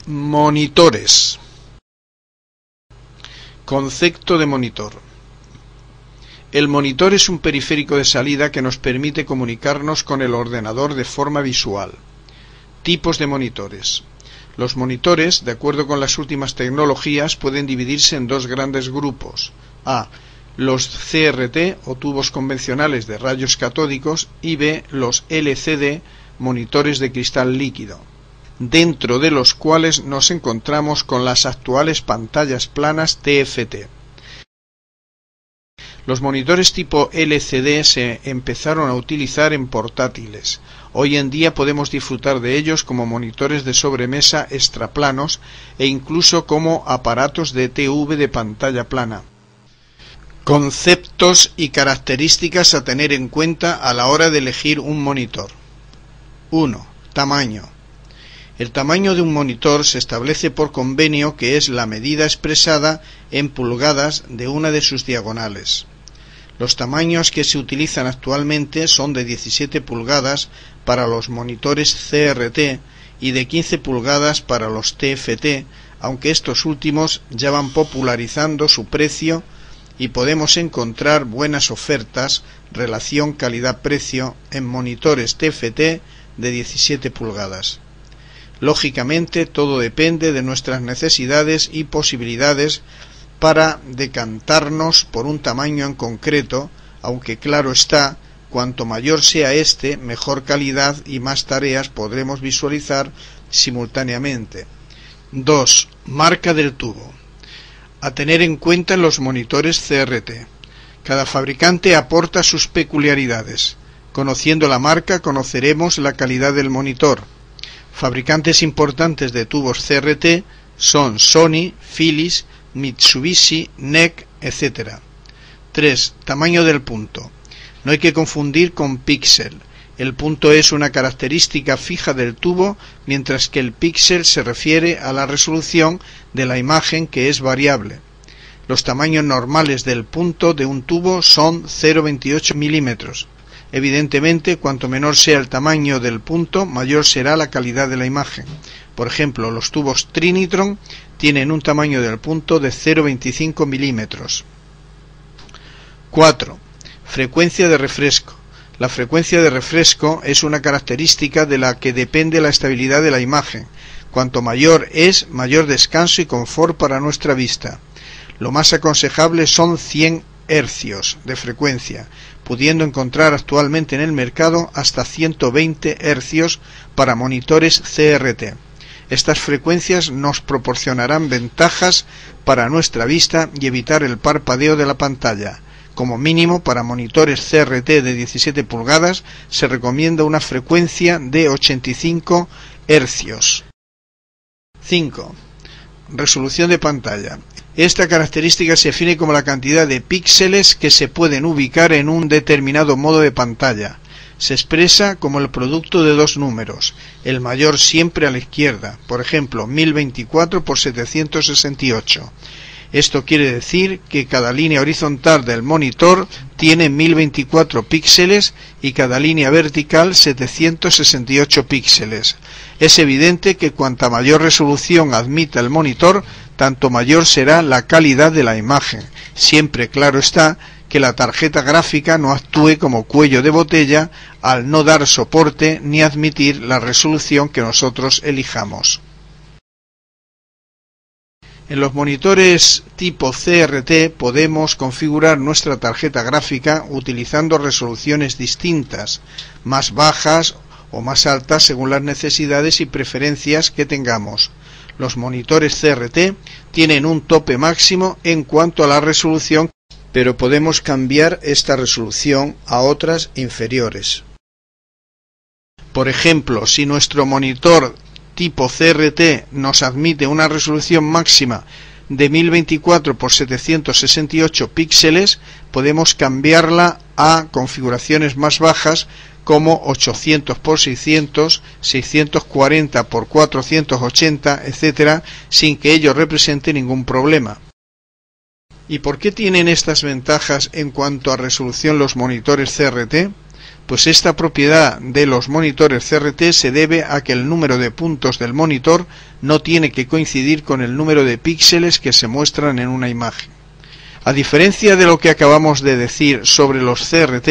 Monitores. Concepto de monitor. El monitor es un periférico de salida que nos permite comunicarnos con el ordenador de forma visual. Tipos de monitores. Los monitores, de acuerdo con las últimas tecnologías, pueden dividirse en dos grandes grupos. A. Los CRT o tubos convencionales de rayos catódicos y B. Los LCD, monitores de cristal líquido, dentro de los cuales nos encontramos con las actuales pantallas planas TFT. Los monitores tipo LCD se empezaron a utilizar en portátiles. Hoy en día podemos disfrutar de ellos como monitores de sobremesa extraplanos e incluso como aparatos de TV de pantalla plana. Conceptos y características a tener en cuenta a la hora de elegir un monitor. 1. Tamaño. El tamaño de un monitor se establece por convenio, que es la medida expresada en pulgadas de una de sus diagonales. Los tamaños que se utilizan actualmente son de 17 pulgadas para los monitores CRT y de 15 pulgadas para los TFT, aunque estos últimos ya van popularizando su precio y podemos encontrar buenas ofertas relación calidad-precio en monitores TFT de 17 pulgadas. Lógicamente, todo depende de nuestras necesidades y posibilidades para decantarnos por un tamaño en concreto, aunque claro está, cuanto mayor sea este, mejor calidad y más tareas podremos visualizar simultáneamente. 2. Marca del tubo. A tener en cuenta en los monitores CRT. Cada fabricante aporta sus peculiaridades. Conociendo la marca, conoceremos la calidad del monitor. Fabricantes importantes de tubos CRT son Sony, Philips, Mitsubishi, NEC, etc. 3. Tamaño del punto. No hay que confundir con píxel. El punto es una característica fija del tubo, mientras que el píxel se refiere a la resolución de la imagen, que es variable. Los tamaños normales del punto de un tubo son 0,28 milímetros. Evidentemente, cuanto menor sea el tamaño del punto, mayor será la calidad de la imagen. Por ejemplo, los tubos Trinitron tienen un tamaño del punto de 0,25 milímetros. 4. Frecuencia de refresco. La frecuencia de refresco es una característica de la que depende la estabilidad de la imagen. Cuanto mayor es, mayor descanso y confort para nuestra vista. Lo más aconsejable son 100 hercios de frecuencia, pudiendo encontrar actualmente en el mercado hasta 120 hercios para monitores CRT. Estas frecuencias nos proporcionarán ventajas para nuestra vista y evitar el parpadeo de la pantalla. Como mínimo, para monitores CRT de 17 pulgadas se recomienda una frecuencia de 85 hercios. 5. Resolución de pantalla. Esta característica se define como la cantidad de píxeles que se pueden ubicar en un determinado modo de pantalla. Se expresa como el producto de dos números, el mayor siempre a la izquierda, por ejemplo 1024 por 768. Esto quiere decir que cada línea horizontal del monitor tiene 1024 píxeles y cada línea vertical 768 píxeles. Es evidente que cuanta mayor resolución admita el monitor, tanto mayor será la calidad de la imagen. Siempre claro está que la tarjeta gráfica no actúe como cuello de botella al no dar soporte ni admitir la resolución que nosotros elijamos. En los monitores tipo CRT podemos configurar nuestra tarjeta gráfica utilizando resoluciones distintas, más bajas o más altas según las necesidades y preferencias que tengamos. Los monitores CRT tienen un tope máximo en cuanto a la resolución, pero podemos cambiar esta resolución a otras inferiores. Por ejemplo, si nuestro monitor tipo CRT nos admite una resolución máxima de 1024 por 768 píxeles, podemos cambiarla a configuraciones más bajas como 800 por 600, 640 por 480, etc., sin que ello represente ningún problema. ¿Y por qué tienen estas ventajas en cuanto a resolución los monitores CRT? Pues esta propiedad de los monitores CRT se debe a que el número de puntos del monitor no tiene que coincidir con el número de píxeles que se muestran en una imagen. A diferencia de lo que acabamos de decir sobre los CRT,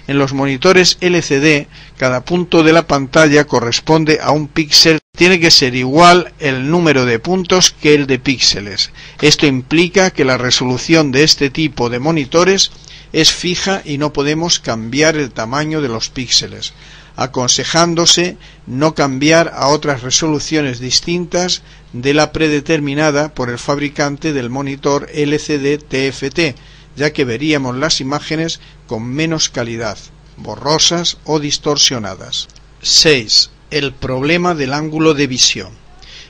en los monitores LCD, cada punto de la pantalla corresponde a un píxel. Tiene que ser igual el número de puntos que el de píxeles. Esto implica que la resolución de este tipo de monitores es fija y no podemos cambiar el tamaño de los píxeles, aconsejándose no cambiar a otras resoluciones distintas de la predeterminada por el fabricante del monitor LCD TFT, ya que veríamos las imágenes con menos calidad, borrosas o distorsionadas. 6. El problema del ángulo de visión.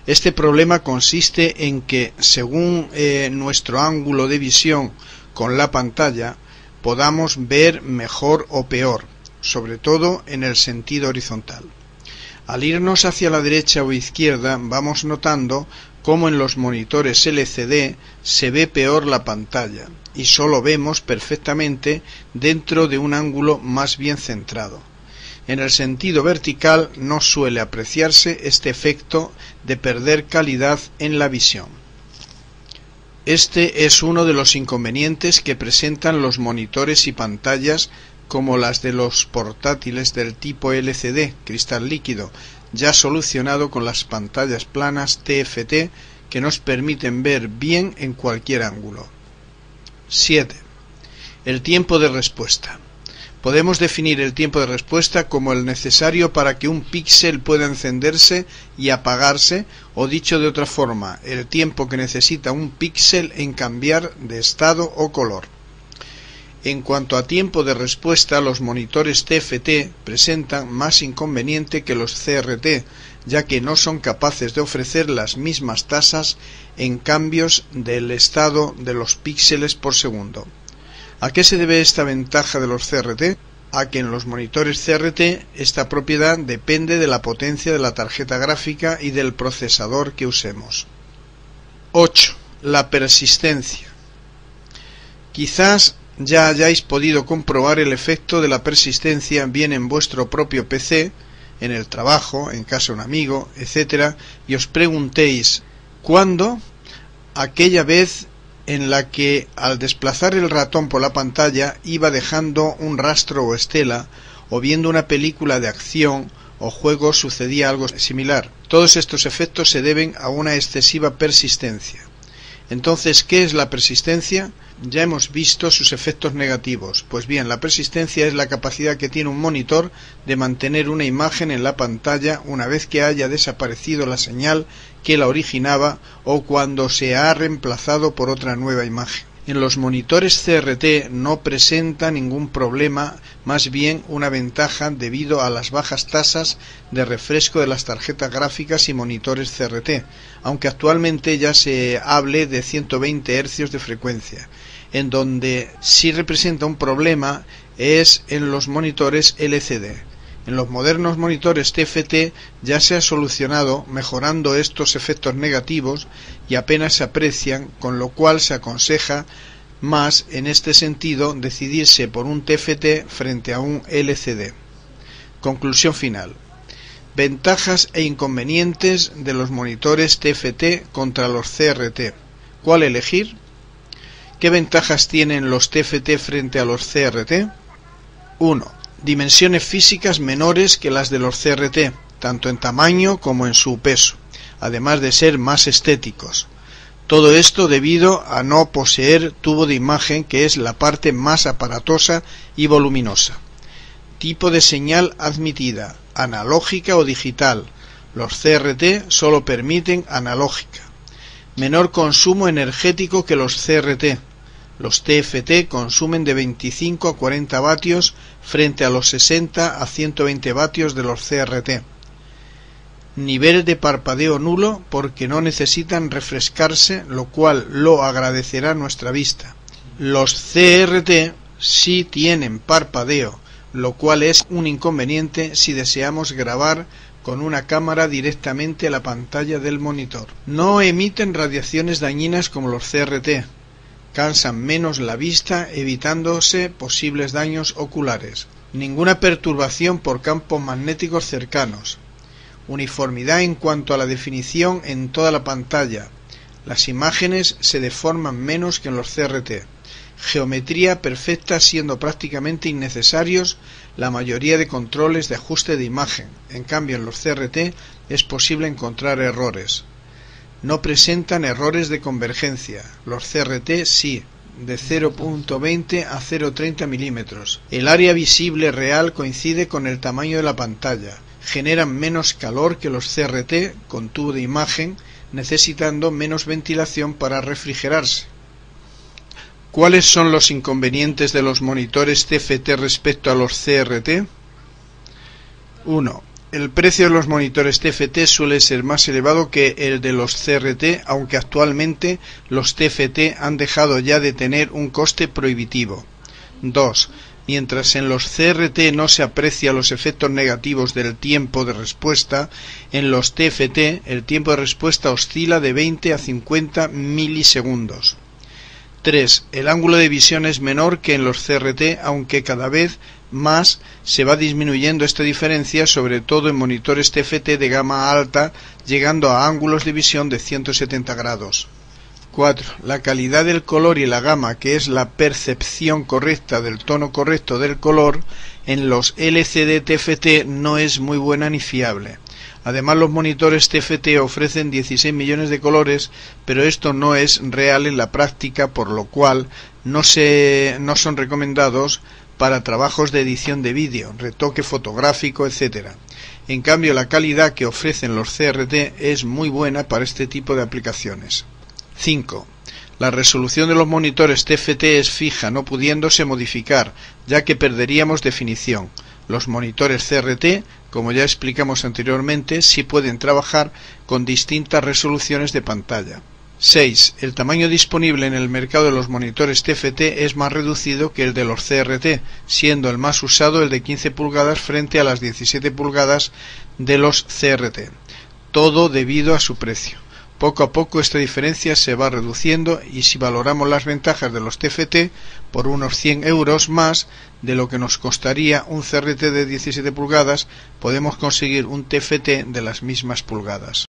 Este problema consiste en que, según nuestro ángulo de visión con la pantalla, podamos ver mejor o peor, sobre todo en el sentido horizontal. Al irnos hacia la derecha o izquierda vamos notando cómo en los monitores LCD se ve peor la pantalla y solo vemos perfectamente dentro de un ángulo más bien centrado. En el sentido vertical no suele apreciarse este efecto de perder calidad en la visión. Este es uno de los inconvenientes que presentan los monitores y pantallas como las de los portátiles del tipo LCD, cristal líquido, ya solucionado con las pantallas planas TFT que nos permiten ver bien en cualquier ángulo. 7. El tiempo de respuesta. Podemos definir el tiempo de respuesta como el necesario para que un píxel pueda encenderse y apagarse, o dicho de otra forma, el tiempo que necesita un píxel en cambiar de estado o color. En cuanto a tiempo de respuesta, los monitores TFT presentan más inconveniente que los CRT, ya que no son capaces de ofrecer las mismas tasas en cambios del estado de los píxeles por segundo. ¿A qué se debe esta ventaja de los CRT? A que en los monitores CRT esta propiedad depende de la potencia de la tarjeta gráfica y del procesador que usemos. 8. La persistencia. Quizás ya hayáis podido comprobar el efecto de la persistencia bien en vuestro propio PC, en el trabajo, en casa de un amigo, etc. y os preguntéis, ¿cuándo? Aquella vez en la que al desplazar el ratón por la pantalla iba dejando un rastro o estela, o viendo una película de acción o juego sucedía algo similar. Todos estos efectos se deben a una excesiva persistencia. Entonces, ¿qué es la persistencia? Ya hemos visto sus efectos negativos. Pues bien, la persistencia es la capacidad que tiene un monitor de mantener una imagen en la pantalla una vez que haya desaparecido la señal que la originaba o cuando se ha reemplazado por otra nueva imagen. En los monitores CRT no presenta ningún problema, más bien una ventaja debido a las bajas tasas de refresco de las tarjetas gráficas y monitores CRT, aunque actualmente ya se hable de 120 Hz de frecuencia. En donde sí representa un problema es en los monitores LCD. En los modernos monitores TFT ya se ha solucionado mejorando estos efectos negativos y apenas se aprecian, con lo cual se aconseja más en este sentido decidirse por un TFT frente a un LCD. Conclusión final. Ventajas e inconvenientes de los monitores TFT contra los CRT. ¿Cuál elegir? ¿Qué ventajas tienen los TFT frente a los CRT? 1. Dimensiones físicas menores que las de los CRT, tanto en tamaño como en su peso, además de ser más estéticos. Todo esto debido a no poseer tubo de imagen, que es la parte más aparatosa y voluminosa. Tipo de señal admitida, analógica o digital. Los CRT solo permiten analógica. Menor consumo energético que los CRT. Los TFT consumen de 25 a 40 vatios frente a los 60 a 120 vatios de los CRT. Nivel de parpadeo nulo porque no necesitan refrescarse, lo cual lo agradecerá nuestra vista. Los CRT sí tienen parpadeo, lo cual es un inconveniente si deseamos grabar con una cámara directamente a la pantalla del monitor. No emiten radiaciones dañinas como los CRT. Cansan menos la vista, evitándose posibles daños oculares. Ninguna perturbación por campos magnéticos cercanos. Uniformidad en cuanto a la definición en toda la pantalla. Las imágenes se deforman menos que en los CRT. Geometría perfecta, siendo prácticamente innecesarios la mayoría de controles de ajuste de imagen. En cambio, en los CRT es posible encontrar errores. No presentan errores de convergencia. Los CRT sí, de 0.20 a 0.30 milímetros. El área visible real coincide con el tamaño de la pantalla. Generan menos calor que los CRT con tubo de imagen, necesitando menos ventilación para refrigerarse. ¿Cuáles son los inconvenientes de los monitores TFT respecto a los CRT? 1. El precio de los monitores TFT suele ser más elevado que el de los CRT, aunque actualmente los TFT han dejado ya de tener un coste prohibitivo. 2. Mientras en los CRT no se aprecian los efectos negativos del tiempo de respuesta, en los TFT el tiempo de respuesta oscila de 20 a 50 milisegundos. 3. El ángulo de visión es menor que en los CRT, aunque cada vez más se va disminuyendo esta diferencia, sobre todo en monitores TFT de gama alta, llegando a ángulos de visión de 170 grados. 4. La calidad del color y la gama, que es la percepción correcta del tono correcto del color, en los LCD TFT no es muy buena ni fiable. Además, los monitores TFT ofrecen 16 millones de colores, pero esto no es real en la práctica, por lo cual no son recomendados para trabajos de edición de vídeo, retoque fotográfico, etc. En cambio, la calidad que ofrecen los CRT es muy buena para este tipo de aplicaciones. 5. La resolución de los monitores TFT es fija, no pudiéndose modificar, ya que perderíamos definición. Los monitores CRT, como ya explicamos anteriormente, sí pueden trabajar con distintas resoluciones de pantalla. 6. El tamaño disponible en el mercado de los monitores TFT es más reducido que el de los CRT, siendo el más usado el de 15 pulgadas frente a las 17 pulgadas de los CRT. Todo debido a su precio. Poco a poco esta diferencia se va reduciendo y si valoramos las ventajas de los TFT por unos 100 euros más de lo que nos costaría un CRT de 17 pulgadas, podemos conseguir un TFT de las mismas pulgadas.